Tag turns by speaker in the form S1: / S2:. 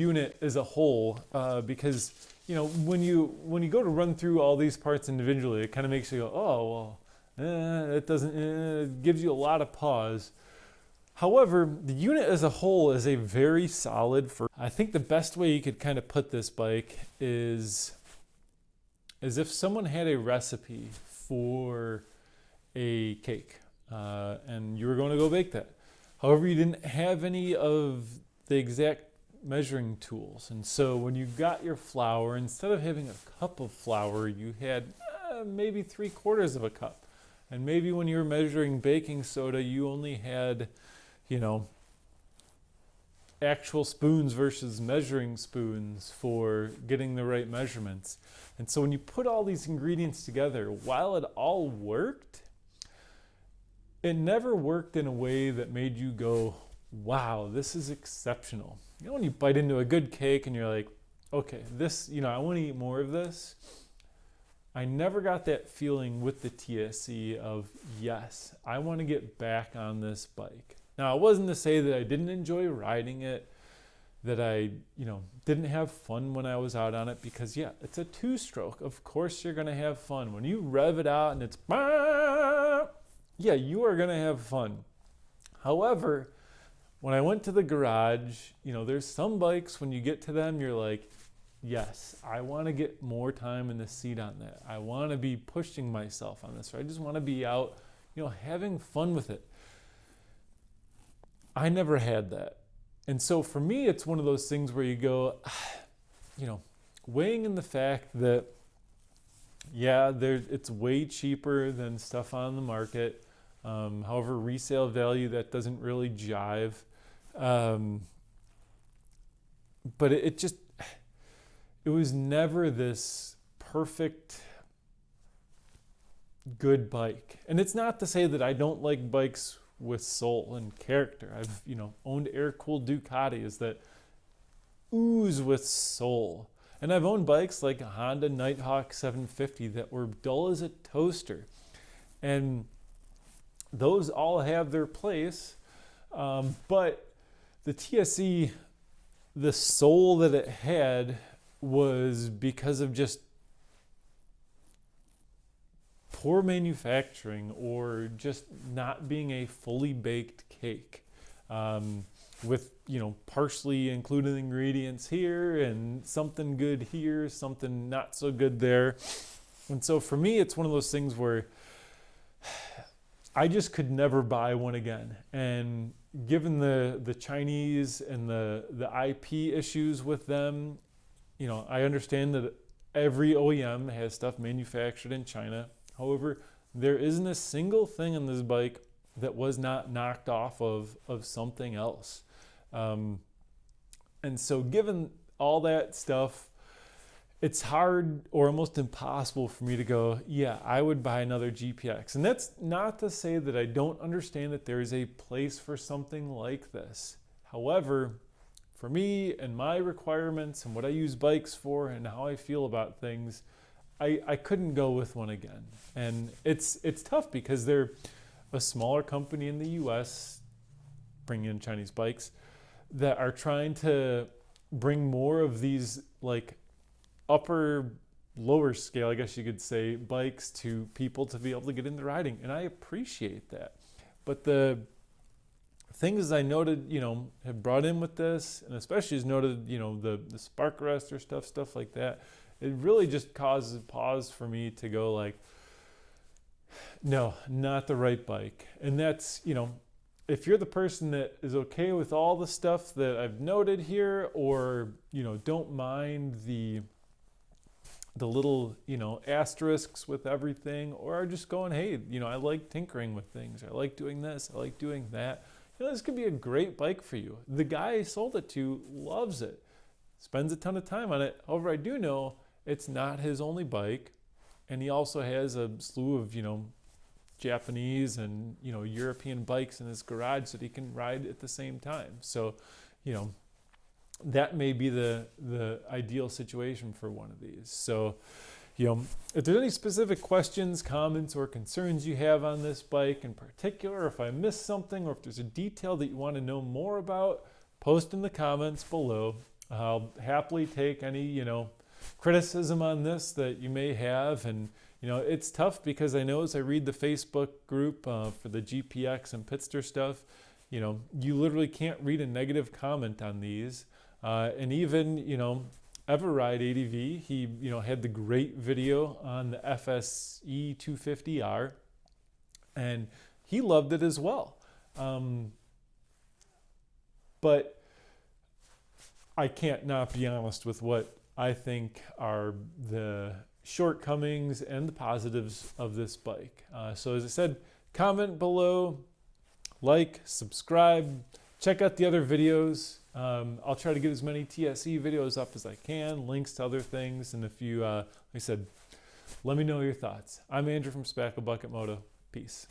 S1: unit as a whole, because when you go to run through all these parts individually, it kind of makes you go, oh well, it doesn't. It gives you a lot of pause. However, the unit as a whole is a very solid. I think the best way you could kind of put this bike is if someone had a recipe for a cake, and you were going to go bake that. However, you didn't have any of the exact measuring tools. And so when you got your flour, instead of having a cup of flour, you had maybe 3/4 of a cup. And maybe when you were measuring baking soda, you only had, actual spoons versus measuring spoons for getting the right measurements. And so when you put all these ingredients together, while it all worked, it never worked in a way that made you go, wow, this is exceptional. When you bite into a good cake and you're like, okay, this, I want to eat more of this. I never got that feeling with the TSE of, yes, I want to get back on this bike. Now, it wasn't to say that I didn't enjoy riding it, that I, didn't have fun when I was out on it, because yeah, it's a 2-stroke. Of course you're going to have fun. When you rev it out and it's, yeah, you are going to have fun. However, when I went to the garage, there's some bikes, when you get to them, you're like, yes, I want to get more time in the seat on that. I want to be pushing myself on this, or I just want to be out, having fun with it. I never had that. And so for me, it's one of those things where you go, weighing in the fact that, yeah, it's way cheaper than stuff on the market. However, resale value, that doesn't really jive. But it was never this perfect, good bike. And it's not to say that I don't like bikes with soul and character. I've, owned Aircooled Ducatis that ooze with soul. And I've owned bikes like a Honda Nighthawk 750 that were dull as a toaster. And those all have their place. But the TSE, the soul that it had was because of just poor manufacturing, or just not being a fully baked cake, with partially included ingredients here and something good here, something not so good there. And so for me, it's one of those things where I just could never buy one again. And given the Chinese and the IP issues with them, I understand that every OEM has stuff manufactured in China. However, there isn't a single thing on this bike that was not knocked off of something else. And so given all that stuff, it's hard or almost impossible for me to go, yeah, I would buy another GPX. And that's not to say that I don't understand that there is a place for something like this. However, for me and my requirements and what I use bikes for and how I feel about things, I couldn't go with one again. And it's tough because they're a smaller company in the US, bringing in Chinese bikes, that are trying to bring more of these like lower scale, I guess you could say, bikes to people to be able to get into riding. And I appreciate that. But the things I noted, have brought in with this, and especially as noted, the spark arrestor stuff like that, it really just causes pause for me to go like, no, not the right bike. And that's, if you're the person that is okay with all the stuff that I've noted here, or, don't mind the little, asterisks with everything, or are just going, hey, I like tinkering with things. I like doing this. I like doing that. This could be a great bike for you. The guy I sold it to loves it, spends a ton of time on it. However, I do know it's not his only bike. And he also has a slew of, Japanese and, European bikes in his garage that he can ride at the same time. So, that may be the ideal situation for one of these. So, if there's any specific questions, comments, or concerns you have on this bike in particular, if I missed something, or if there's a detail that you want to know more about, post in the comments below. I'll happily take any, you know, criticism on this that you may have. And, you know, it's tough because I know as I read the Facebook group for the GPX and Pitster stuff, you know, you literally can't read a negative comment on these. And even, you know, Everride ADV, he, you know, had the great video on the SE250R, and he loved it as well. But I can't not be honest with what I think are the shortcomings and the positives of this bike. So as I said, comment below, like, subscribe, check out the other videos. I'll try to get as many TSE videos up as I can, links to other things, and if you, like I said, let me know your thoughts. I'm Andrew from Spackle Bucket Moto. Peace.